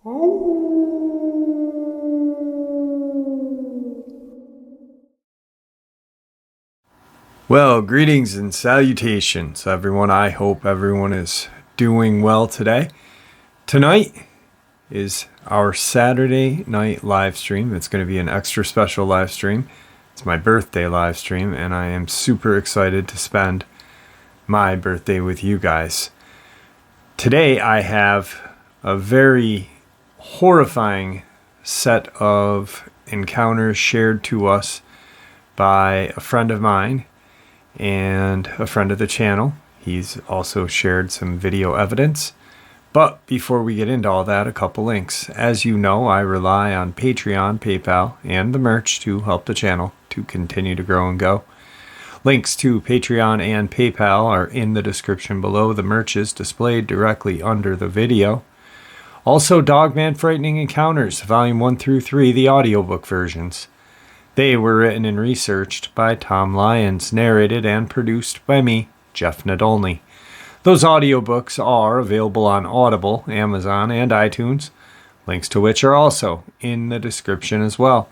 Well, greetings and salutations, everyone. I hope everyone is doing well today. Tonight is our Saturday night live stream. It's going to be an extra special live stream. It's my birthday live stream, and I am super excited to spend my birthday with you guys. Today, I have a very horrifying set of encounters shared to us by a friend of mine and a friend of the channel. He's also shared some video evidence. But before we get into all that, a couple links. As you know, I rely on Patreon, PayPal, and the merch to help the channel to continue to grow and go. Links to Patreon and PayPal are in the description below. The merch is displayed directly under the video. Also, Dogman Frightening Encounters, Volume 1 through 3, the audiobook versions. They were written and researched by Tom Lyons, narrated and produced by me, Jeff Nadolny. Those audiobooks are available on Audible, Amazon, and iTunes, links to which are also in the description as well.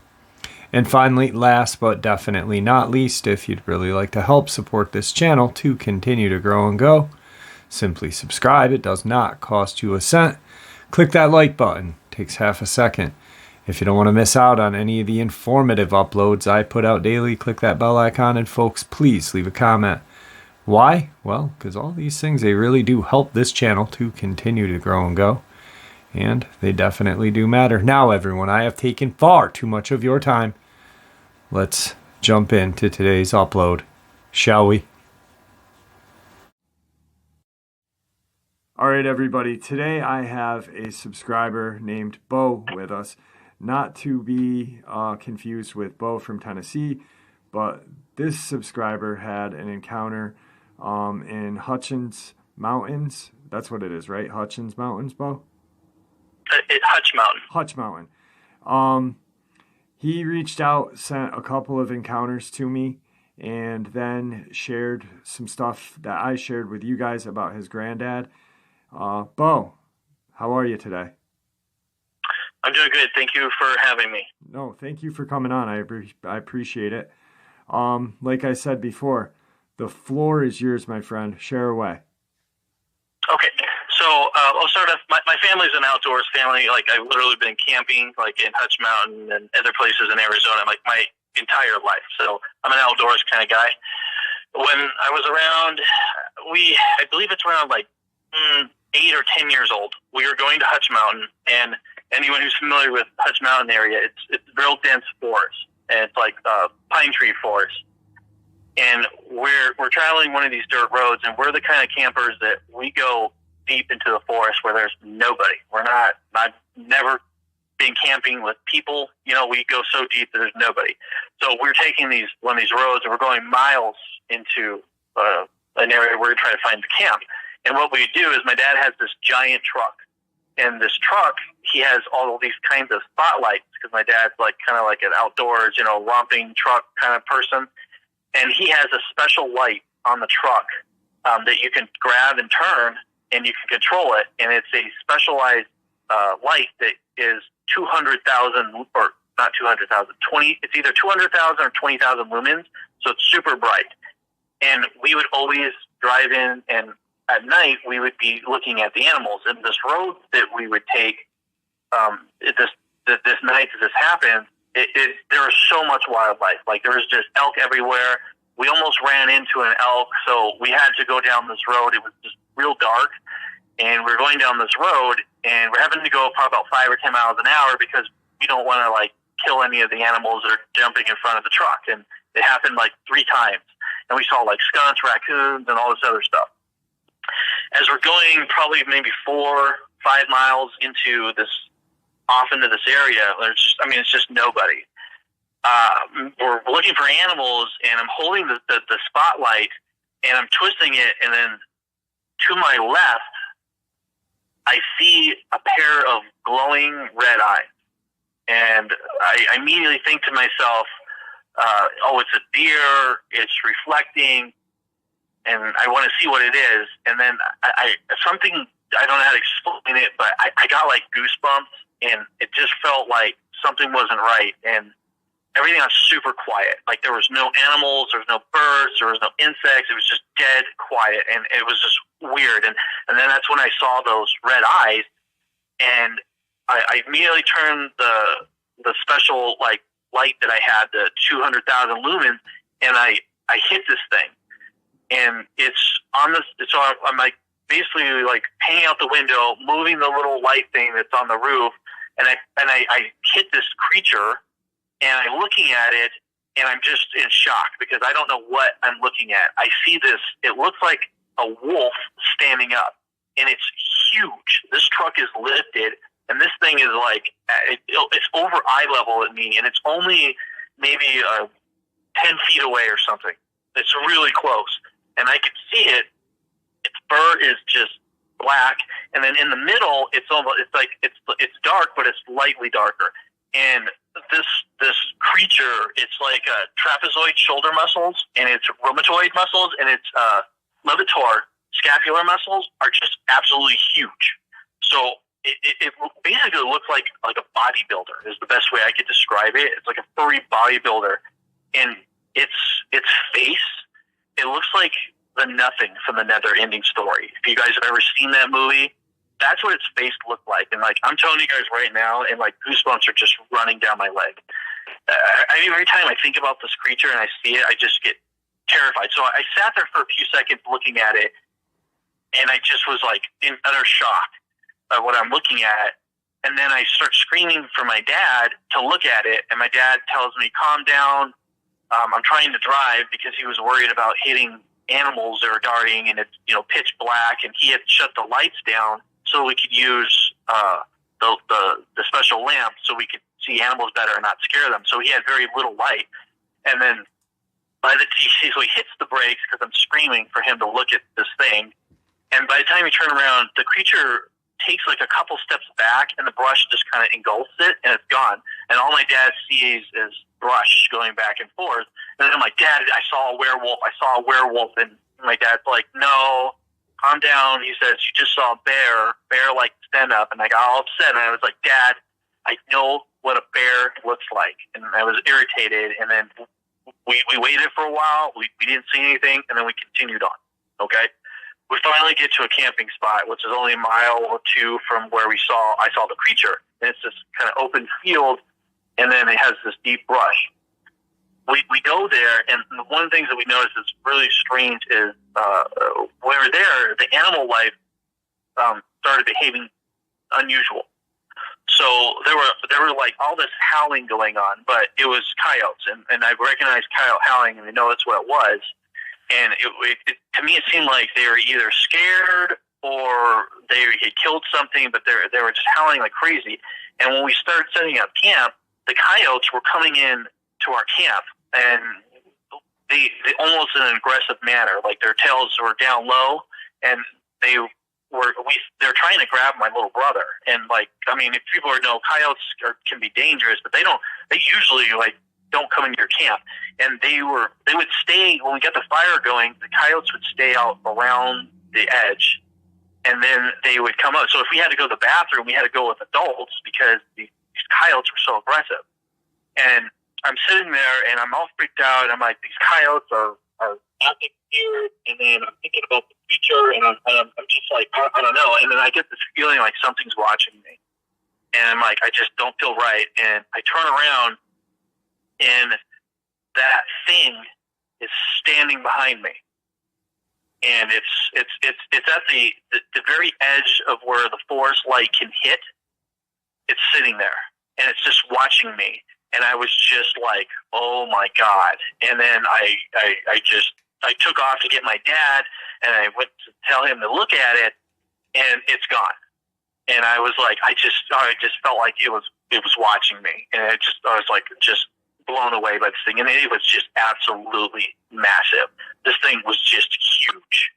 And finally, last but definitely not least, if you'd really like to help support this channel to continue to grow and go, simply subscribe. It does not cost you a cent. Click that like button. It takes half a second. If you don't want to miss out on any of the informative uploads I put out daily, click that bell icon, and folks, please leave a comment. Why? Well, because all these things, they really do help this channel to continue to grow and go, and they definitely do matter. Now, everyone, I have taken far too much of your time. Let's jump into today's upload, shall we? All right, everybody, today I have a subscriber named Bo with us. Not to be confused with Bo from Tennessee, but this subscriber had an encounter in Hutchins Mountains. That's what it is, right? Hutchins Mountains, Bo? Hutch Mountain. Hutch Mountain. He reached out, sent a couple of encounters to me, and then shared some stuff that I shared with you guys about his granddad. Bo, how are you today? I'm doing good. Thank you for having me. No, thank you for coming on. I appreciate it. Like I said before, the floor is yours, my friend. Share away. Okay, so I'll start off. My family's an outdoors family. Like, I've literally been camping, like in Hutch Mountain and other places in Arizona, like my entire life. So I'm an outdoors kind of guy. When I was around, I believe it's around like 8 or 10 years old, we were going to Hutch Mountain, and anyone who's familiar with Hutch Mountain area, it's real dense forest, and it's like pine tree forest. And we're traveling one of these dirt roads, and we're the kind of campers that we go deep into the forest where there's nobody. I've never been camping with people. You know, we go so deep that there's nobody. So we're taking one of these roads, and we're going miles into an area where we're trying to find the camp. And what we do is, my dad has this giant truck. And this truck, he has all of these kinds of spotlights, because my dad's like kind of like an outdoors, romping truck kind of person. And he has a special light on the truck that you can grab and turn, and you can control it. And it's a specialized light that is 200,000, or not 200,000, 20. It's either 200,000 or 20,000 lumens. So it's super bright. And we would always drive in, and at night, we would be looking at the animals. And this road that we would take, this night that this happened, there was so much wildlife. Like, there was just elk everywhere. We almost ran into an elk, so we had to go down this road. It was just real dark, and we're going down this road, and we're having to go probably about 5 or 10 miles an hour, because we don't want to, like, kill any of the animals that are jumping in front of the truck. And it happened, like, 3 times. And we saw, like, skunks, raccoons, and all this other stuff. As we're going probably maybe 4 or 5 miles off into this area, it's just nobody. We're looking for animals, and I'm holding the spotlight, and I'm twisting it, and then to my left, I see a pair of glowing red eyes. And I immediately think to myself, it's a deer, it's reflecting, and I want to see what it is. And then something I don't know how to explain it, but I got like goosebumps, and it just felt like something wasn't right, and everything was super quiet. Like there was no animals, there was no birds, there was no insects. It was just dead quiet, and it was just weird. And then that's when I saw those red eyes, and I immediately turned the special like light that I had, the 200,000 lumens, and I hit this thing, and it's on this. So I'm like basically like hanging out the window, moving the little light thing that's on the roof, and I hit this creature. And I'm looking at it, and I'm just in shock because I don't know what I'm looking at. I see this, it looks like a wolf standing up, and it's huge. This truck is lifted, and this thing is like, it's over eye level at me, and it's only maybe 10 feet away or something. It's really close. And I can see it. Its fur is just black, and then in the middle, it's dark, but it's lightly darker. And this creature, it's like trapezoid shoulder muscles, and its rheumatoid muscles, and its levator scapular muscles are just absolutely huge. So it basically looks like a bodybuilder is the best way I could describe it. It's like a furry bodybuilder, and its face, it looks like the Nothing from the Nether Ending Story. If you guys have ever seen that movie, that's what its face looked like. And like, I'm telling you guys right now, and like goosebumps are just running down my leg. I mean, every time I think about this creature and I see it, I just get terrified. So I sat there for a few seconds looking at it, and I just was like in utter shock of what I'm looking at. And then I start screaming for my dad to look at it, and my dad tells me, calm down. I'm trying to drive because he was worried about hitting animals that are darting, and it's, pitch black, and he had shut the lights down so we could use the special lamp so we could see animals better and not scare them. So he had very little light. And then so he hits the brakes because I'm screaming for him to look at this thing. And by the time you turn around, the creature takes like a couple steps back, and the brush just kind of engulfs it, and it's gone. And all my dad sees is brush going back and forth. And then I'm like, Dad, I saw a werewolf. And my dad's like, no, calm down. He says, you just saw a bear. Bear, like, stand up. And I got all upset, and I was like, Dad, I know what a bear looks like. And I was irritated. And then we waited for a while. We didn't see anything, and then we continued on. Okay? We finally get to a camping spot, which is only a mile or two from where I saw the creature. And it's this kind of open field, and then it has this deep brush. We go there, and one of the things that we noticed is really strange is when we were there, the animal life started behaving unusual. So there were like all this howling going on, but it was coyotes, and I recognized coyote howling, and I know that's what it was. And to me, it seemed like they were either scared or they had killed something, but they were just howling like crazy. And when we started setting up camp, the coyotes were coming in to our camp, and they almost in an aggressive manner, like their tails were down low, and they're trying to grab my little brother. And like, I mean, if people know, coyotes can be dangerous, but they usually like don't come into your camp. And they would stay, when we got the fire going, the coyotes would stay out around the edge, and then they would come up. So if we had to go to the bathroom, we had to go with adults because these coyotes were so aggressive. And I'm sitting there, and I'm all freaked out. I'm like, these coyotes are acting weird, and then I'm thinking about the future, and I'm just like, I don't know. And then I get this feeling like something's watching me, and I'm like, I just don't feel right. And I turn around, and that thing is standing behind me, and it's at the very edge of where the forest light can hit. It's sitting there, and it's just watching me. And I was just like, oh my God. And then I took off to get my dad, and I went to tell him to look at it, and it's gone. And I was like, I just felt like it was watching me, and I was like just blown away by this thing. And it was just absolutely massive. This thing was just huge.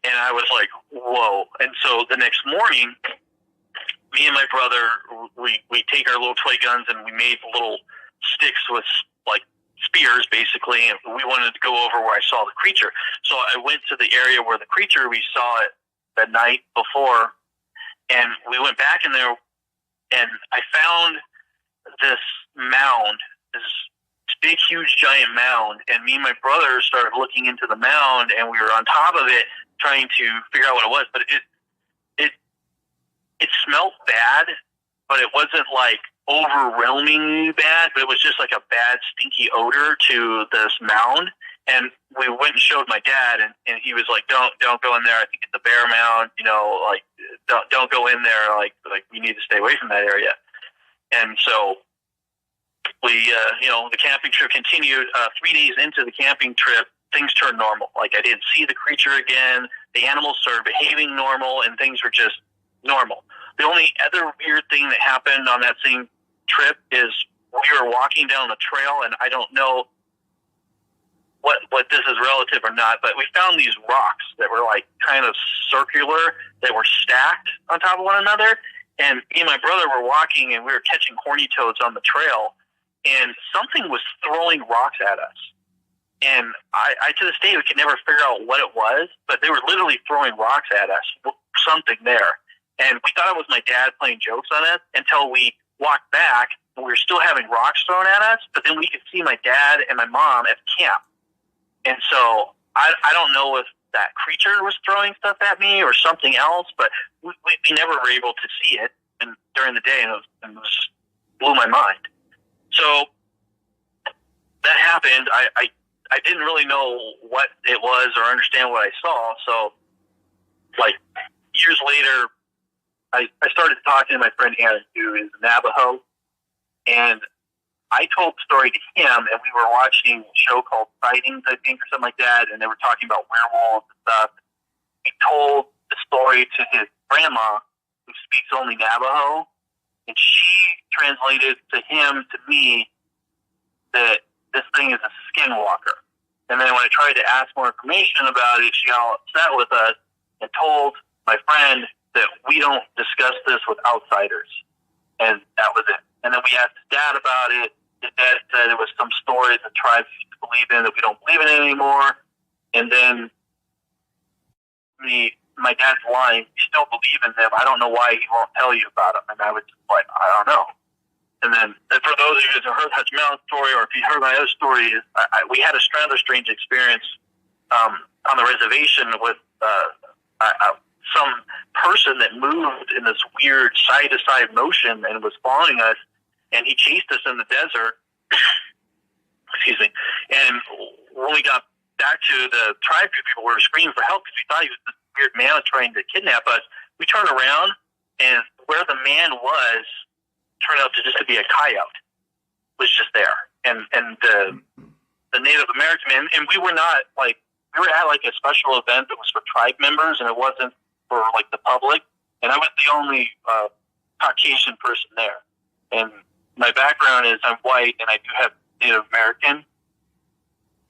And I was like, whoa. And so the next morning, me and my brother, we take our little toy guns, and we made little sticks with like spears, basically, and we wanted to go over where I saw the creature. So I went to the area where the creature, we saw it the night before, and we went back in there, and I found this mound, this big, huge, giant mound, and me and my brother started looking into the mound, and we were on top of it trying to figure out what it was, but it smelled bad, but it wasn't like overwhelmingly bad, but it was just like a bad, stinky odor to this mound. And we went and showed my dad, and he was like, don't go in there. I think it's a bear mound, like, don't go in there. Like we need to stay away from that area. And so we, the camping trip continued. 3 days into the camping trip, things turned normal. Like, I didn't see the creature again. The animals started behaving normal, and things were just normal. The only other weird thing that happened on that same trip is we were walking down the trail, and I don't know what this is relative or not, but we found these rocks that were like kind of circular, that were stacked on top of one another. And me and my brother were walking, and we were catching horny toads on the trail, and something was throwing rocks at us. And I to this day, we could never figure out what it was, but they were literally throwing rocks at us, something there. And we thought it was my dad playing jokes on us until we walked back, and we were still having rocks thrown at us, but then we could see my dad and my mom at the camp. And so I don't know if that creature was throwing stuff at me or something else, but we never were able to see it during the day, and it was blew my mind. So that happened. I didn't really know what it was or understand what I saw. So, like, years later, I started talking to my friend Aaron, who is Navajo, and I told the story to him, and we were watching a show called Sightings, I think, or something like that, and they were talking about werewolves and stuff. He told the story to his grandma, who speaks only Navajo, and she translated to him, to me, that this thing is a skinwalker. And then when I tried to ask more information about it, she got upset with us and told my friend that we don't discuss this with outsiders. And that was it. And then we asked his dad about it. His dad said it was some stories that tribes used to believe in that we don't believe in anymore. And then my dad's lying. We still believe in them. I don't know why he won't tell you about them. And I was just like, I don't know. And then for those of you who heard Hutch Mountain story, or if you heard my other story, we had a rather strange experience on the reservation with some person that moved in this weird side-to-side motion and was following us, and he chased us in the desert. Excuse me. And when we got back to the tribe, people were screaming for help because we thought he was this weird man trying to kidnap us. We turned around, and where the man was turned out to just be a coyote. Was just there. And the Native American man, and we were not like, we were at like a special event that was for tribe members, and it wasn't for like the public. And I was the only Caucasian person there. And my background is I'm white, and I do have Native American.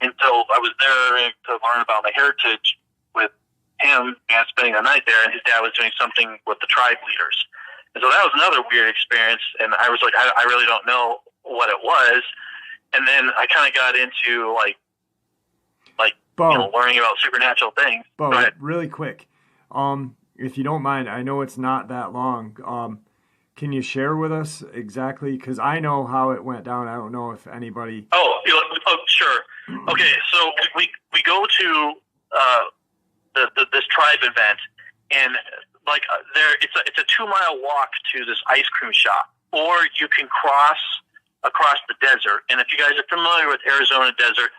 And so I was there to learn about my heritage with him and spending the night there, and his dad was doing something with the tribe leaders. And so that was another weird experience, and I was like, I really don't know what it was. And then I kind of got into like Bo, learning about supernatural things. Bo, really quick, if you don't mind, I know it's not that long. Can you share with us exactly? Because I know how it went down. I don't know if anybody. Oh, sure. Okay, so we go to this tribe event, and like it's a 2-mile walk to this ice cream shop, or you can cross across the desert. And if you guys are familiar with Arizona desert,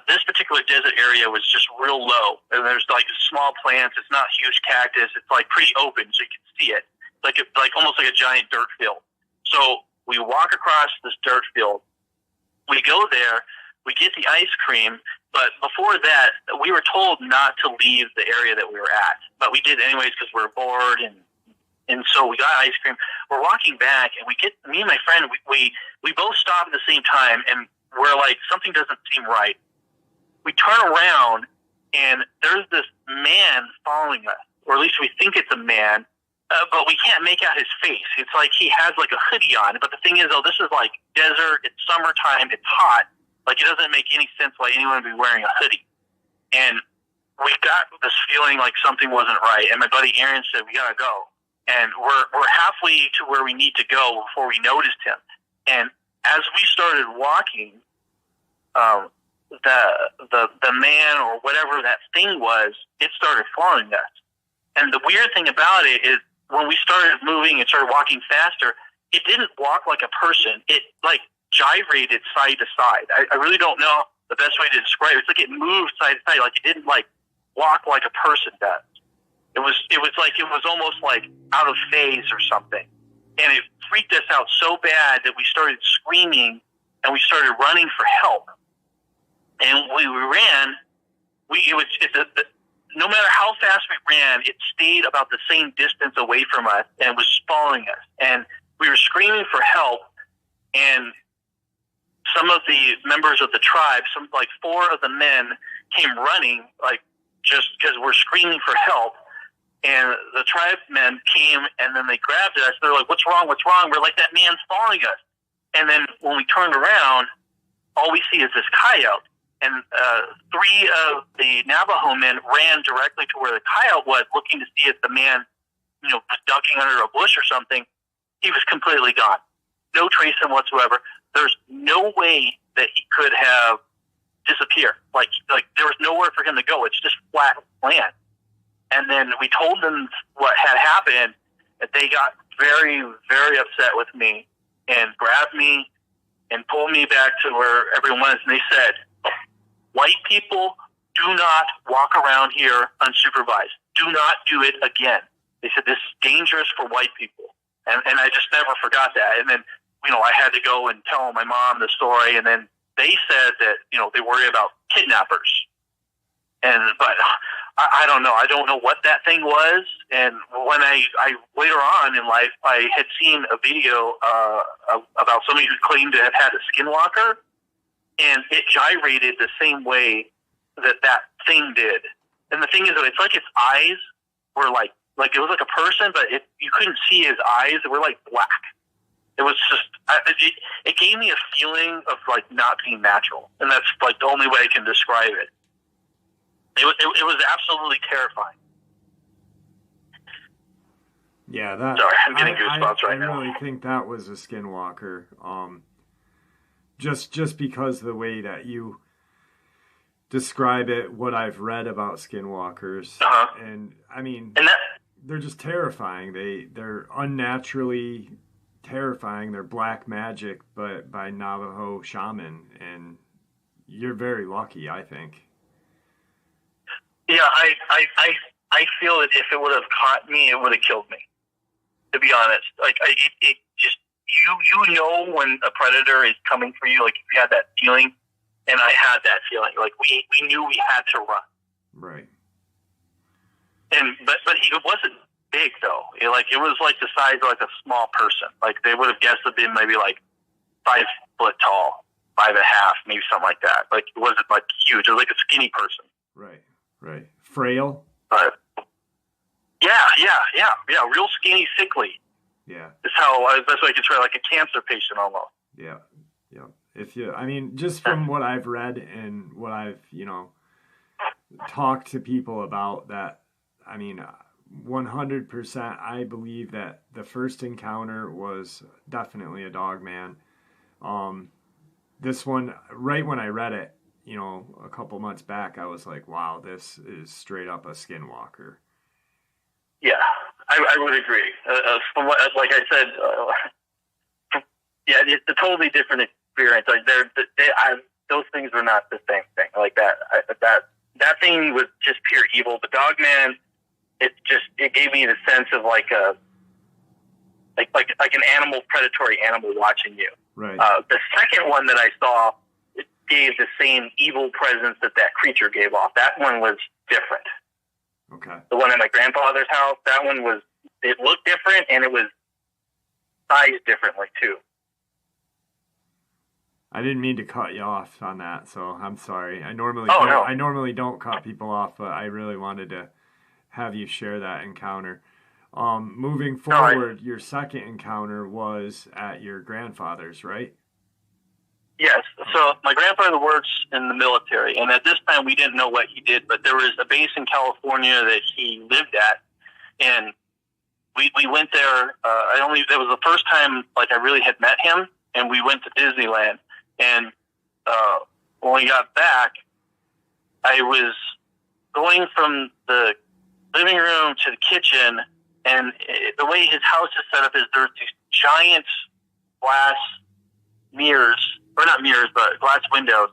this particular desert area was just real low, and there's like small plants. It's not huge cactus. It's like pretty open, so you can see it. Like almost like a giant dirt field. So we walk across this dirt field. We go there. We get the ice cream. But before that, we were told not to leave the area that we were at. But we did anyways because we were bored. And so we got ice cream. We're walking back, and me and my friend, we both stop at the same time. And we're like, something doesn't seem right. We turn around, and there's this man following us. Or at least we think it's a man. But we can't make out his face. It's like he has like a hoodie on. But the thing is, this is like desert. It's summertime. It's hot. Like, it doesn't make any sense why anyone would be wearing a hoodie. And we got this feeling like something wasn't right, and my buddy Aaron said, we gotta go. And we're halfway to where we need to go before we noticed him. And as we started walking, the man or whatever that thing was, it started following us. And the weird thing about it is when we started moving and started walking faster, it didn't walk like a person. It like gyrated side to side. I really don't know the best way to describe it. It's like it moved side to side, like it didn't like walk like a person does. It was like it was almost like out of phase or something. And it freaked us out so bad that we started screaming and we started running for help. And we ran. No matter how fast we ran, it stayed about the same distance away from us and was following us. And we were screaming for help. And some of the members of the tribe, like 4 of the men, came running, like just because we're screaming for help. And the tribe men came and then they grabbed us. They're like, "What's wrong? What's wrong?" We're like, "That man's following us." And then when we turned around, all we see is this coyote. And 3 of the Navajo men ran directly to where the coyote was, looking to see if the man, was ducking under a bush or something. He was completely gone. No trace of him whatsoever. There's no way that he could have disappeared. Like there was nowhere for him to go. It's just flat land. And then we told them what had happened, and they got very, very upset with me and grabbed me and pulled me back to where everyone was. And they said, "White people do not walk around here unsupervised. Do not do it again." They said, "This is dangerous for white people." And I just never forgot that. And then, I had to go and tell my mom the story. And then they said that, they worry about kidnappers. But I don't know. I don't know what that thing was. And when I later on in life, I had seen a video about somebody who claimed to have had a skinwalker, and it gyrated the same way that thing did. And the thing is, it's like its eyes were like it was like a person, but you couldn't see his eyes. They were like black. It was just, it gave me a feeling of like not being natural. And that's like the only way I can describe it. It was absolutely terrifying. Yeah, Sorry, I'm getting goosebumps right now. I really think that was a skinwalker. Just because the way that you describe it, what I've read about skinwalkers, and I mean, they're just terrifying. They're unnaturally terrifying. They're black magic, but by Navajo shaman, and you're very lucky, I think. Yeah, I feel that if it would have caught me, it would have killed me. To be honest, like it just you know when a predator is coming for you, like if you had that feeling, and I had that feeling, like we knew we had to run. Right. But it wasn't big though. It was like the size of like a small person. Like they would have guessed it been maybe like 5 foot tall, 5.5, maybe something like that. Like it wasn't like huge. It was like a skinny person. Right. Right. Frail. Yeah. Real skinny, sickly. Yeah. It's how best way I can try, like a cancer patient almost. Yeah. Just from what I've read and what I've, talked to people about that, 100% I believe that the first encounter was definitely a Dogman. This one, right when I read it, a couple months back, I was like, wow, this is straight up a skinwalker. Yeah, I would agree. From what, like I said, it's a totally different experience. Like those things were not the same thing. Like that thing was just pure evil. The Dogman, it gave me the sense of like an animal, predatory animal watching you. Right. The second one that I saw, it gave the same evil presence that creature gave off. That one was different. Okay. The one at my grandfather's house, that one it looked different, and it was sized differently too. I didn't mean to cut you off on that, so I'm sorry. I normally don't cut people off, but I really wanted to have you share that encounter. Moving forward, your second encounter was at your grandfather's, right? Yes. So my grandfather works in the military, and at this time we didn't know what he did, but there was a base in California that he lived at, and we went there. That was the first time like I really had met him, and we went to Disneyland. And when we got back, I was going from the living room to the kitchen, and the way his house is set up is there's these giant glass mirrors, or not mirrors, but glass windows.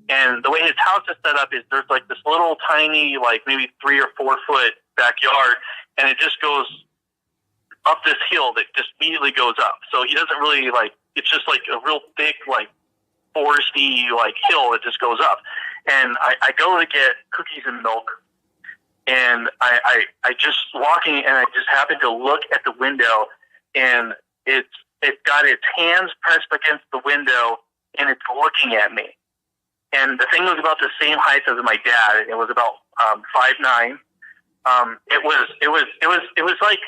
And the way his house is set up is there's like this little tiny, like maybe 3 or 4 foot backyard, and it just goes up this hill that just immediately goes up. So he doesn't really like, it's just like a real thick, like foresty, like hill that just goes up. And I go to get cookies and milk, and I just walking, and I just happen to look at the window, and it's got its hands pressed against the window, and it's looking at me. And the thing was about the same height as my dad. It was about 5'9". It was like,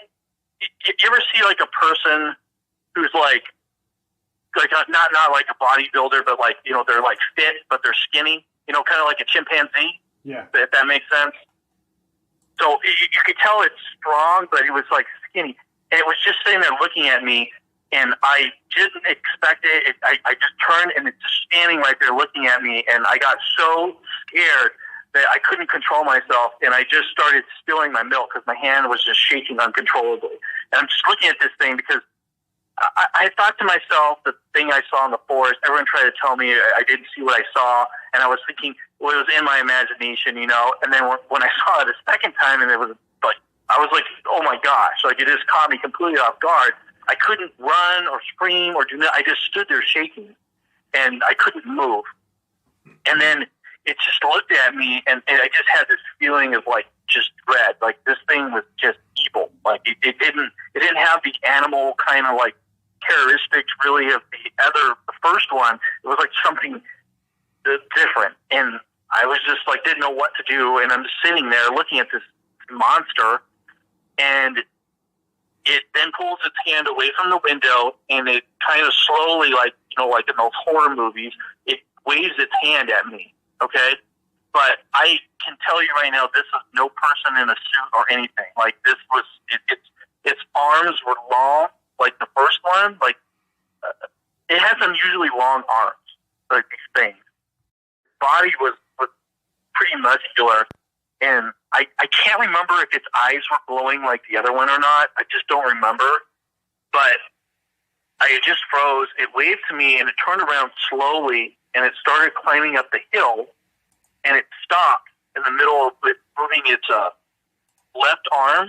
you ever see like a person who's like not like a bodybuilder, but like, you know, they're like fit but they're skinny, you know, kind of like a chimpanzee. Yeah. If that makes sense. So you could tell it's strong, but it was like skinny, and it was just sitting there looking at me. And I didn't expect it. I just turned, and it's just standing right there looking at me. And I got so scared that I couldn't control myself. And I just started spilling my milk because my hand was just shaking uncontrollably. And I'm just looking at this thing because I thought to myself, the thing I saw in the forest, everyone tried to tell me I didn't see what I saw. And I was thinking, well, it was in my imagination, you know. And then when I saw it a second time, and it was like, I was like, oh my gosh, like it just caught me completely off guard. I couldn't run or scream or do nothing. I just stood there shaking, and I couldn't move. And then it just looked at me, and I just had this feeling of like just dread. Like this thing was just evil. Like it didn't have the animal kind of like characteristics really of the first one. It was like something different, and I was just like didn't know what to do. And I'm just sitting there looking at this monster, and it then pulls its hand away from the window, and it kind of slowly, like, you know, like in those horror movies, it waves its hand at me, okay? But I can tell you right now, this is no person in a suit or anything. Like, this was, its arms were long, like the first one. Like, it has unusually long arms, like these things. Body was pretty muscular. And I can't remember if its eyes were glowing like the other one or not. I just don't remember. But I just froze. It waved to me, and it turned around slowly, and it started climbing up the hill, and it stopped in the middle of it, moving its left arm,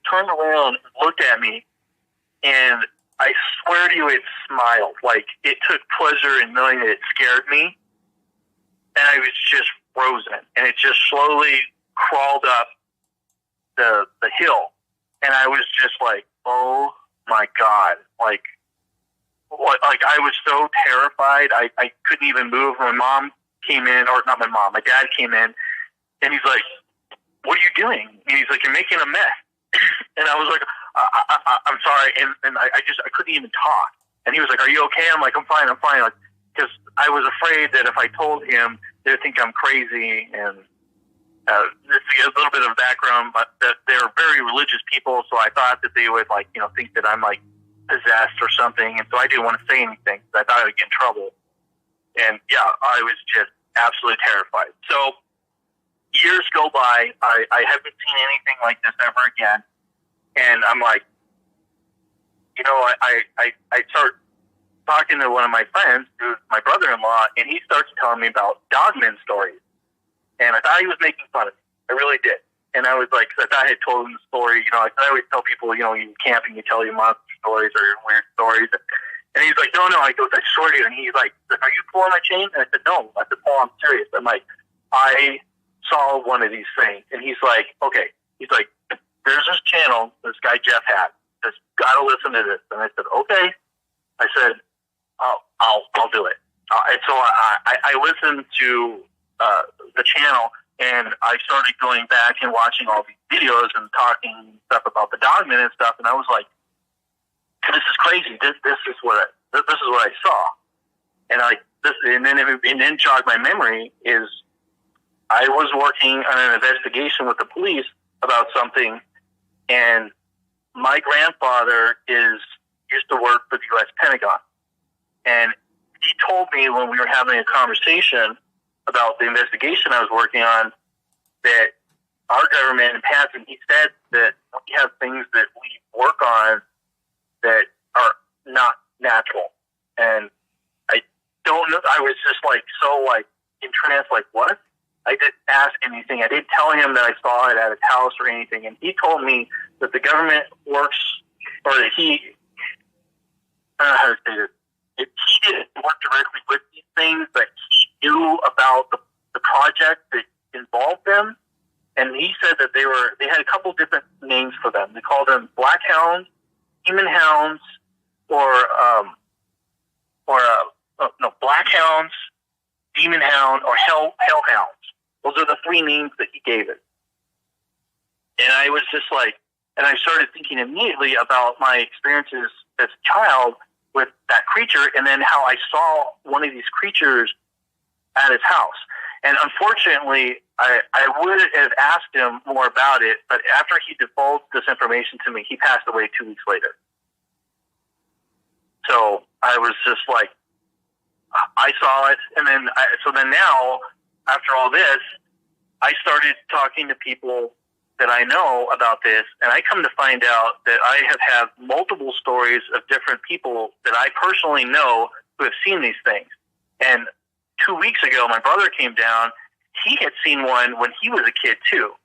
turned around, and looked at me, and I swear to you, it smiled. Like, it took pleasure in knowing that it scared me, and I was just frozen. And it just slowly crawled up the hill, and I was just like, oh my God, like I was so terrified. I couldn't even move. My mom came in, or not my mom, my dad came in, and he's like, what are you doing? And he's like, you're making a mess. And I was like, I'm sorry. And I couldn't even talk. And he was like, are you okay? I'm like, I'm fine. Like, because I was afraid that if I told him, they'd think I'm crazy. And this is a little bit of background, but that they're very religious people, so I thought that they would, like, you know, think that I'm like possessed or something, and so I didn't want to say anything because I thought I would get in trouble. And yeah, I was just absolutely terrified. So years go by, I haven't seen anything like this ever again, and I'm like, you know, I start talking to one of my friends, who's my brother-in-law, and he starts telling me about Dogman stories. And I thought he was making fun of me. I really did. And I was like, cause I thought I had told him the story. You know, I always tell people, you know, you camping, you tell your monster stories or your weird stories. And he's like, no. I go, I swear to you. And he's like, are you pulling my chain? And I said, no. I said, Paul, I'm serious. I'm like, I saw one of these things. And he's like, okay. He's like, there's this channel this guy Jeff had. Just gotta listen to this. And I said, okay. I said, I'll do it. And so I listened to the channel, and I started going back and watching all these videos and talking stuff about the Dogman and stuff, and I was like, this is crazy. This is what I saw. And and then jogged my memory is I was working on an investigation with the police about something, and my grandfather used to work for the U.S. Pentagon, and he told me when we were having a conversation about the investigation I was working on that our government in passing, he said that we have things that we work on that are not natural. And I don't know. I was just so entranced, what? I didn't ask anything. I didn't tell him that I saw it at his house or anything. And he told me that the government works, or that I don't know how to say this. If he didn't work directly with these things, but he knew about the project that involved them. And he said that they had a couple different names for them. They called them black hounds, demon hounds, black hounds, demon hound, or hell hounds. Those are the three names that he gave it. And I was just and I started thinking immediately about my experiences as a child with that creature, and then how I saw one of these creatures at his house. And unfortunately, I would have asked him more about it, but after he divulged this information to me, he passed away 2 weeks later. So I was just I saw it, and then now, after all this, I started talking to people that I know about this, and I come to find out that I have multiple stories of different people that I personally know who have seen these things. And 2 weeks ago, my brother came down. He had seen one when he was a kid, too.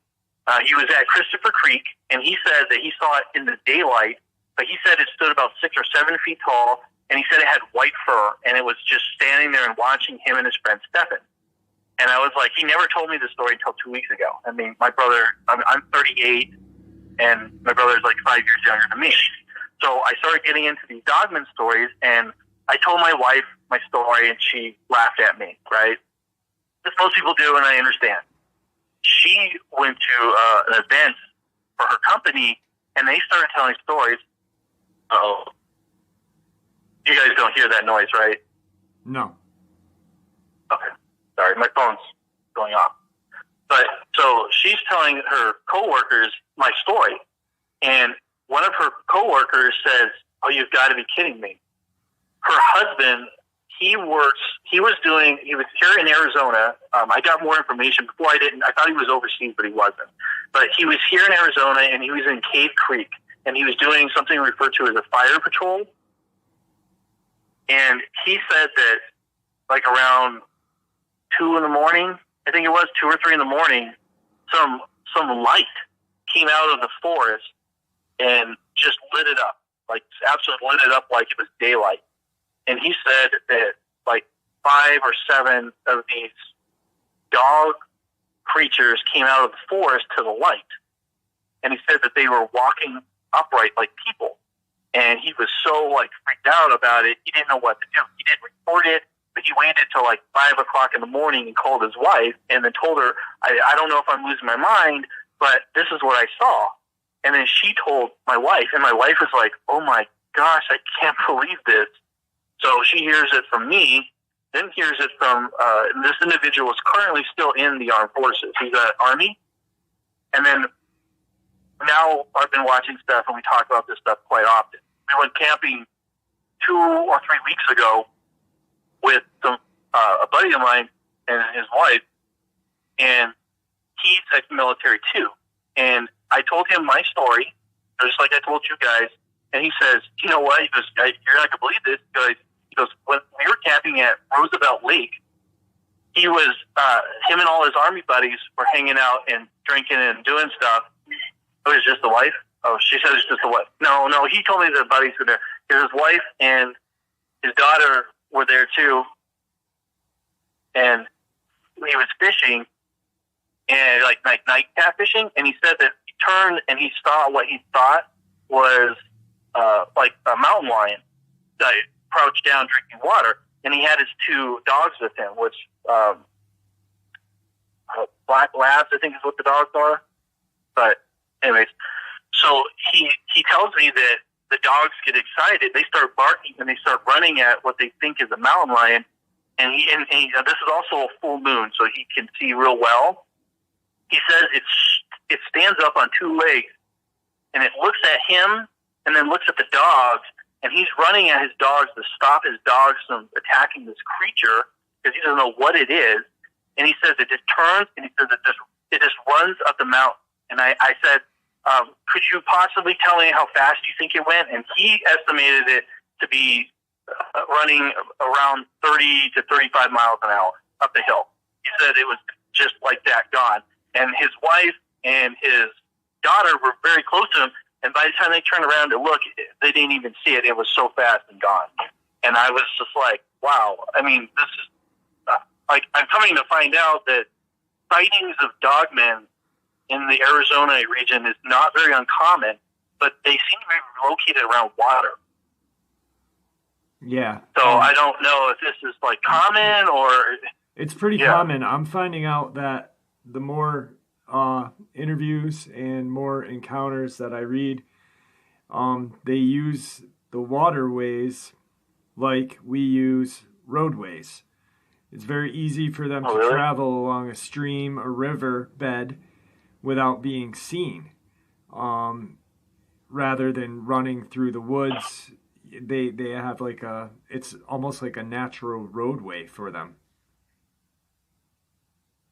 He was at Christopher Creek, and he said that he saw it in the daylight, but he said it stood about 6 or 7 feet tall, and he said it had white fur, and it was just standing there and watching him and his friend Stephen. And I was he never told me the story until 2 weeks ago. I mean, my brother, I'm 38, and my brother's 5 years younger than me. So I started getting into these Dogman stories, and I told my wife my story, and she laughed at me, right? As most people do, and I understand. She went to an event for her company, and they started telling stories. Uh-oh. You guys don't hear that noise, right? No. Okay. Sorry, my phone's going off. But so she's telling her coworkers my story, and one of her coworkers says, "Oh, you've got to be kidding me." Her husband, he was here in Arizona. I got more information before. I thought he was overseas, but he wasn't. But he was here in Arizona, and he was in Cave Creek, and he was doing something referred to as a fire patrol. And he said that around 2 in the morning, I think it was 2 or 3 in the morning, some light came out of the forest and just lit it up, absolutely lit it up like it was daylight. And he said that 5 or 7 of these dog creatures came out of the forest to the light. And he said that they were walking upright like people. And he was so freaked out about it, he didn't know what to do. He didn't report it, but he waited till 5 o'clock in the morning and called his wife and then told her, I don't know if I'm losing my mind, but this is what I saw. And then she told my wife, and my wife was like, "Oh my gosh, I can't believe this." So she hears it from me, then hears it from this individual is currently still in the armed forces. He's an Army. And then now I've been watching stuff, and we talk about this stuff quite often. We went camping 2 or 3 weeks ago with a buddy of mine and his wife, and he's ex-military too. And I told him my story, just like I told you guys, and he says, "You know what?" He goes, "You're not going to believe this." He goes, "When we were camping at Roosevelt Lake, he was, him and all his Army buddies were hanging out and drinking and doing stuff." "Oh, it's just the wife?" "Oh," she said, "it's just the wife." No, he told me the buddies were there. His wife and his daughter were there too. And he was fishing, and night cat fishing, and he said that he turned and he saw what he thought was a mountain lion that crouched down drinking water, and he had his 2 dogs with him, which black labs, I think is what the dogs are. But anyways, so he tells me that the dogs get excited, they start barking, and they start running at what they think is a mountain lion, this is also a full moon, so he can see real well. He says it stands up on two legs, and it looks at him, and then looks at the dogs, and he's running at his dogs to stop his dogs from attacking this creature because he doesn't know what it is. And he says it just turns, and he says it just runs up the mountain. And I said, could you possibly tell me how fast you think it went? And he estimated it to be running around 30 to 35 miles an hour up the hill. He said it was just like that, gone. And his wife and his daughter were very close to him, and by the time they turned around to look, they didn't even see it. It was so fast and gone. And I was just like, wow. I mean, this is like, I'm coming to find out that sightings of dogmen in the Arizona region is not very uncommon, but they seem to be located around water. Yeah. So I don't know if this is like common or... It's pretty common. I'm finding out that the more interviews and more encounters that I read, they use the waterways like we use roadways. It's very easy for them to travel along a stream or river bed without being seen. Rather than running through the woods, they have like it's almost like a natural roadway for them.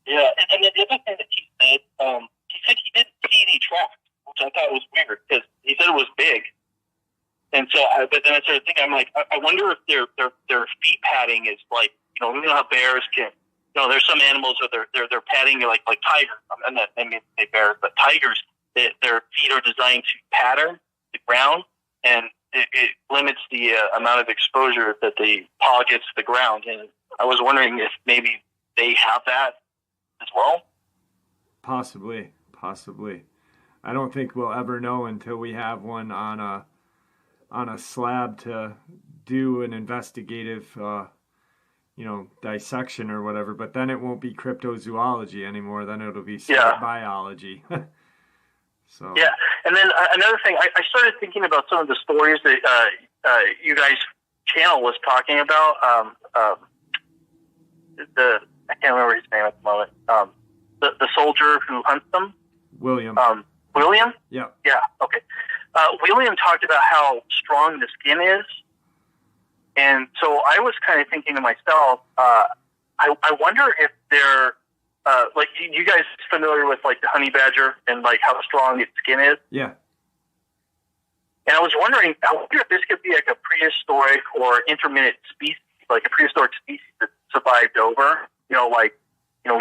Yeah, and the other thing that he said he didn't see any tracks, which I thought was weird because he said it was big. And so, but then I started thinking, I'm like, I wonder if their feet padding is like, you know how bears can, you know, there's some animals where they're padding like tigers. I'm not, I mean, they bears, but tigers, their feet are designed to pattern the ground, and it limits the amount of exposure that the paw gets to the ground. And I was wondering if maybe they have that as well. Possibly. I don't think we'll ever know until we have one on a slab to do an investigative, dissection or whatever. But then it won't be cryptozoology anymore. Then it'll be biology. So yeah, and then another thing, I started thinking about some of the stories that you guys' channel was talking about. I can't remember his name at the moment. The soldier who hunts them. William. William? Yeah. Yeah, okay. William talked about how strong the skin is. And so I was kind of thinking to myself, I wonder if they're, like, you guys familiar with, like, the honey badger and, like, how strong its skin is? Yeah. And I wonder if this could be, like, a prehistoric or intermittent species, like a prehistoric species that survived over. We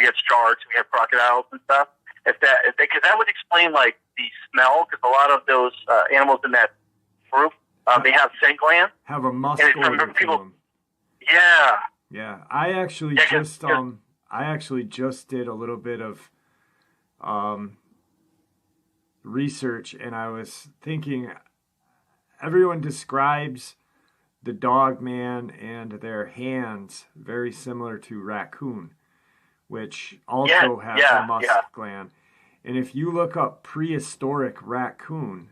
have sharks, we have crocodiles and stuff. Because that would explain like the smell, because a lot of those animals in that group, they have scent glands. Have a musk odor to them. Yeah. Yeah, I actually just did a little bit of research, and I was thinking, everyone describes the Dogman and their hands very similar to raccoon, which also has a musk gland. And if you look up prehistoric raccoon,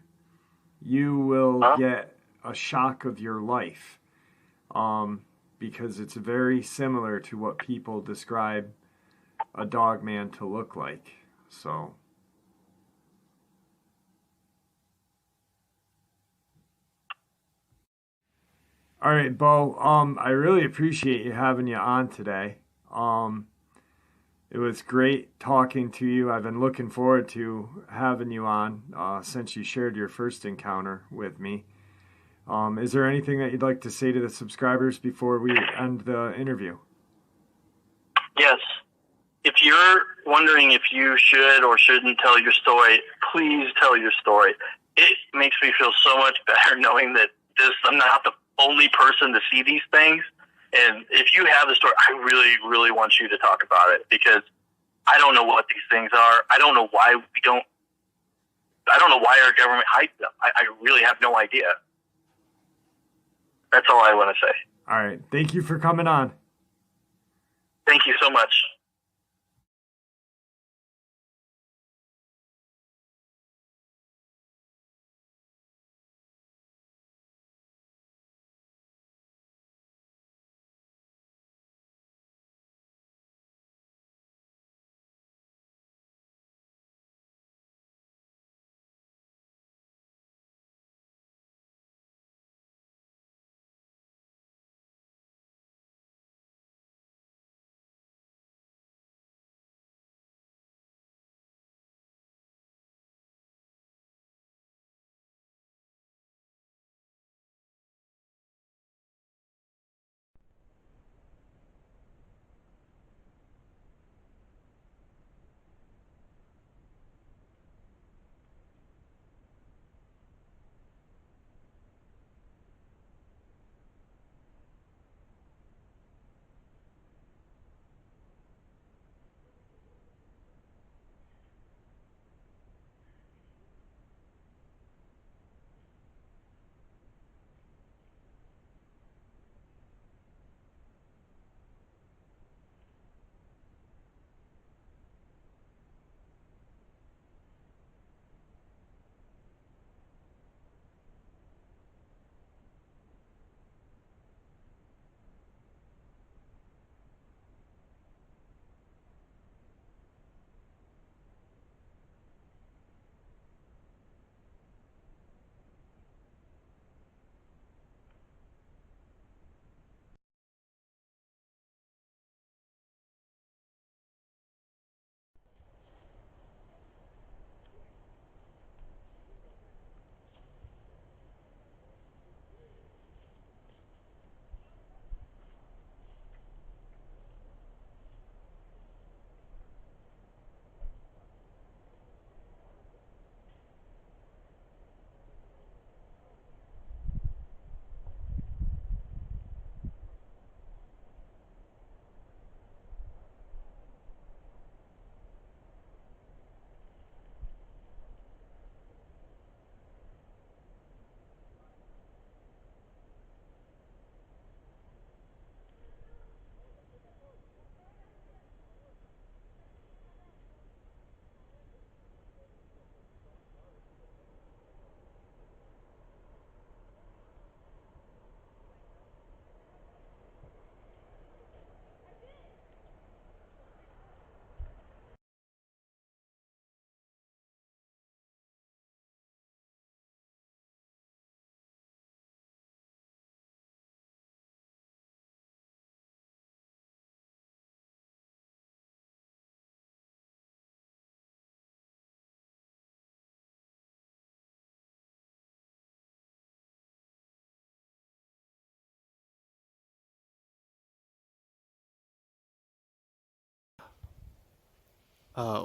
you will get a shock of your life, because it's very similar to what people describe a Dogman to look like. So all right, Bo, I really appreciate having you on today. It was great talking to you. I've been looking forward to having you on since you shared your first encounter with me. Is there anything that you'd like to say to the subscribers before we end the interview? Yes. If you're wondering if you should or shouldn't tell your story, please tell your story. It makes me feel so much better knowing that I'm not the only person to see these things. And if you have the story, I really, really want you to talk about it, because I don't know what these things are. I don't know why our government hides them. I really have no idea. That's all I want to say. All right. Thank you for coming on. Thank you so much.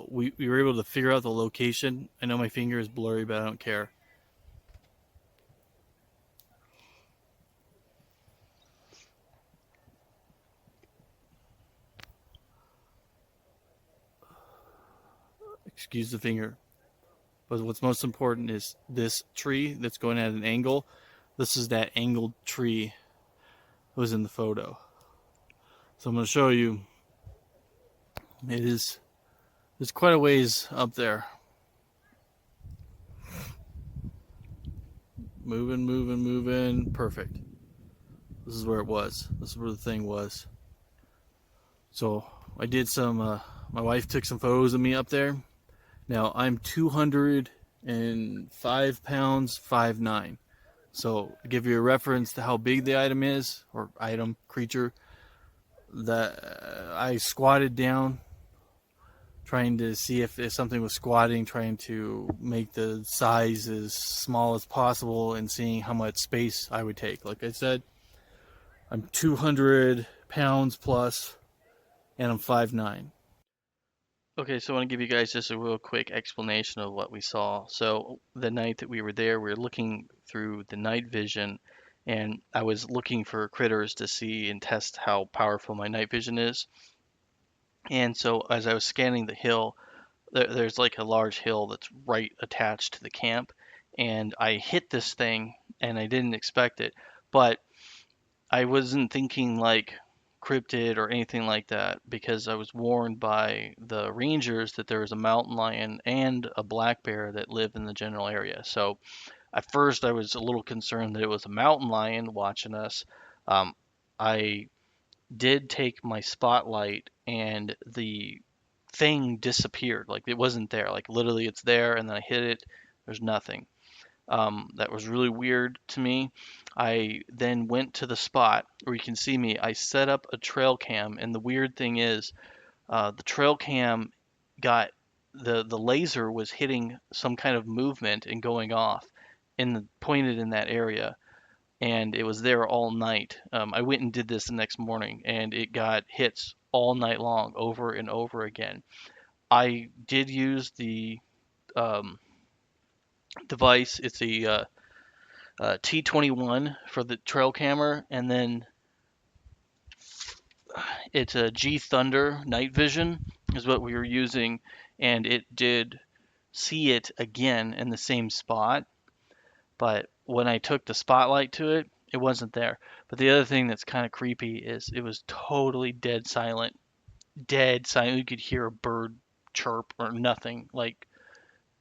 we were able to figure out the location. I know my finger is blurry, but I don't care. Excuse the finger. But what's most important is this tree that's going at an angle. This is that angled tree that was in the photo. So I'm going to show you. It's quite a ways up there. Moving, moving, moving. Perfect. This is where it was. This is where the thing was. So I did some, my wife took some photos of me up there. Now I'm 205 pounds, 5'9". So to give you a reference to how big the item is, or item, creature, that I squatted down trying to see if something was squatting, trying to make the size as small as possible and seeing how much space I would take. Like I said, I'm 200 pounds plus, and I'm 5'9". Okay, so I want to give you guys just a real quick explanation of what we saw. So the night that we were there, we were looking through the night vision, and I was looking for critters to see and test how powerful my night vision is. And so as I was scanning the hill, there's like a large hill that's right attached to the camp, and I hit this thing, and I didn't expect it, but I wasn't thinking like cryptid or anything like that because I was warned by the rangers that there was a mountain lion and a black bear that live in the general area. So at first I was a little concerned that it was a mountain lion watching us. I did take my spotlight and the thing disappeared. Like it wasn't there. Like literally it's there and then I hit it. There's nothing. That was really weird to me. I then went to the spot where you can see me. I set up a trail cam, and the weird thing is, the trail cam got the laser was hitting some kind of movement and going off, pointed in that area, and it was there all night. I went and did this the next morning, and it got hits all night long, over and over again. I did use the um, device. It's a T21 for the trail camera, and then it's a G Thunder night vision is what we were using, and it did see it again in the same spot. But when I took the spotlight to it, it wasn't there. But the other thing that's kind of creepy is it was totally dead silent. Dead silent. You could hear a bird chirp or nothing. Like,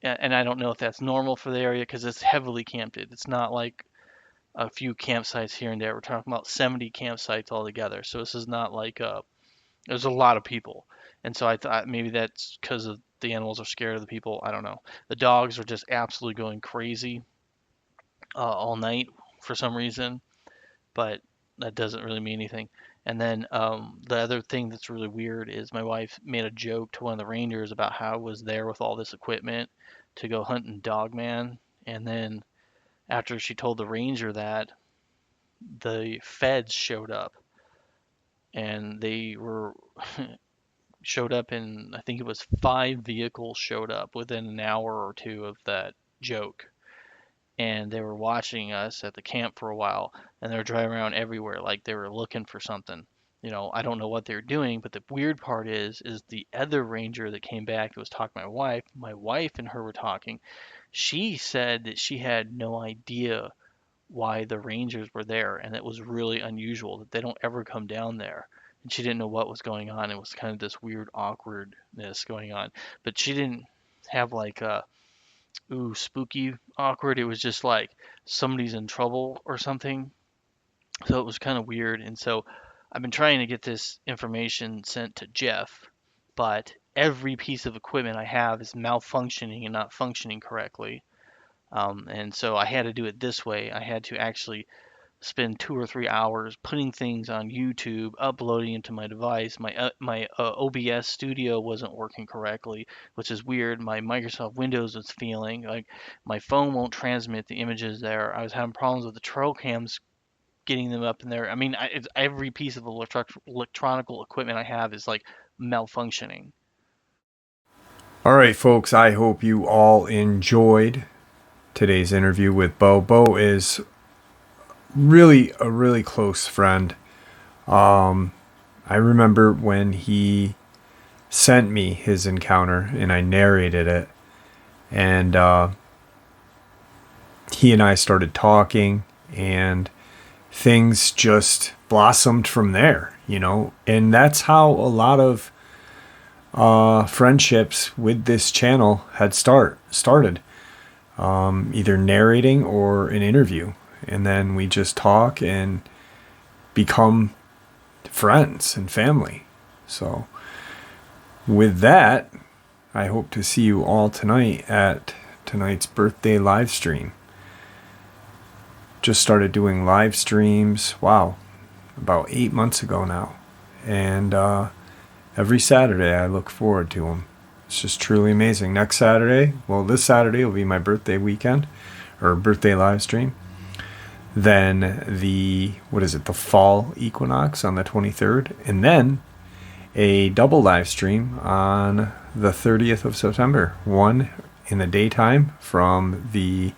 and I don't know if that's normal for the area because it's heavily camped. It's not like a few campsites here and there. We're talking about 70 campsites altogether. So this is not like there's a lot of people. And so I thought maybe that's because of the animals are scared of the people. I don't know. The dogs are just absolutely going crazy all night for some reason, but that doesn't really mean anything. And then the other thing that's really weird is my wife made a joke to one of the rangers about how I was there with all this equipment to go hunting Dogman. And then after she told the ranger that, the feds showed up, and they were showed up in, I think it was 5 vehicles showed up within an hour or two of that joke, and they were watching us at the camp for a while, and they were driving around everywhere like they were looking for something. I don't know what they were doing, but the weird part is the other ranger that came back that was talking to my wife and her were talking. She said that she had no idea why the Rangers were there, and it was really unusual that they don't ever come down there. And she didn't know what was going on. It was kind of this weird awkwardness going on, but she didn't have like a ooh spooky awkward. It was just like somebody's in trouble or something. So it was kind of weird. And so I've been trying to get this information sent to Jeff, but every piece of equipment I have is malfunctioning and not functioning correctly. And so I had to do it this way. I had to actually spend 2 or 3 hours putting things on YouTube, uploading into my device. My OBS Studio wasn't working correctly, which is weird. My Microsoft Windows was failing. Like my phone won't transmit the images there. I was having problems with the trail cams getting them up in there. I mean, every piece of electronic equipment I have is like malfunctioning. All right, folks, I hope you all enjoyed today's interview with Bo. Bo is really a really close friend. I remember when he sent me his encounter and I narrated it, and he and I started talking, and things just blossomed from there, and that's how a lot of friendships with this channel had started, either narrating or an interview, and then we just talk and become friends and family. So with that, I hope to see you all tonight at tonight's birthday live stream. Just started doing live streams, about 8 months ago now, and every Saturday I look forward to them. It's just truly amazing. Next Saturday, this Saturday will be my birthday weekend, or birthday live stream. Then the fall equinox on the 23rd, and then a double live stream on the 30th of September. One in the daytime from the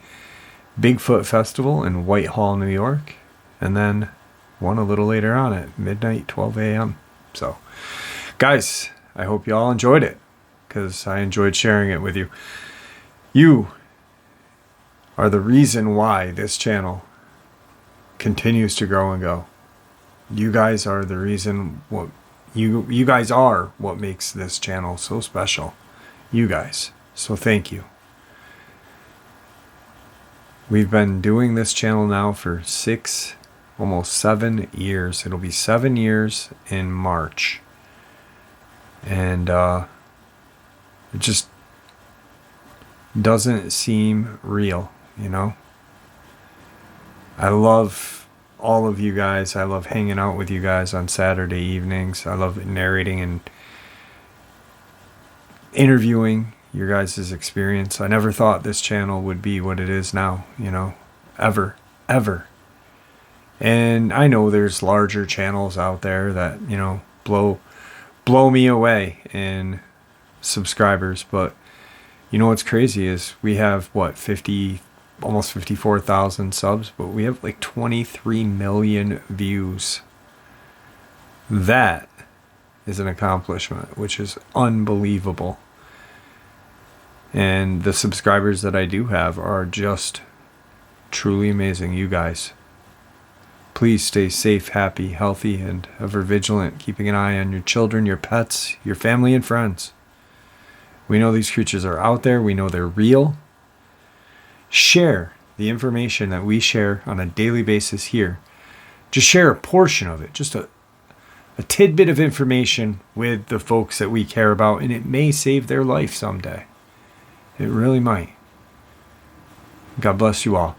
Bigfoot Festival in Whitehall, New York, and then one a little later on at midnight, 12 a.m. So, guys, I hope you all enjoyed it, because I enjoyed sharing it with you. You are the reason why this channel continues to grow and go. You guys are the reason you guys are what makes this channel so special. You guys. So thank you. We've been doing this channel now for almost 7 years. It'll be 7 years in March. And it just doesn't seem real, I love all of you guys. I love hanging out with you guys on Saturday evenings. I love narrating and interviewing your guys' experience. I never thought this channel would be what it is now, ever. And I know there's larger channels out there that, blow me away in subscribers, but what's crazy is we have almost 54,000 subs, but we have like 23 million views. That is an accomplishment, which is unbelievable. And the subscribers that I do have are just truly amazing. You guys, please stay safe, happy, healthy, and ever vigilant, keeping an eye on your children, your pets, your family, and friends. We know these creatures are out there. We know they're real. Share the information that we share on a daily basis here. Just share a portion of it, just a tidbit of information with the folks that we care about, and it may save their life someday. It really might. God bless you all.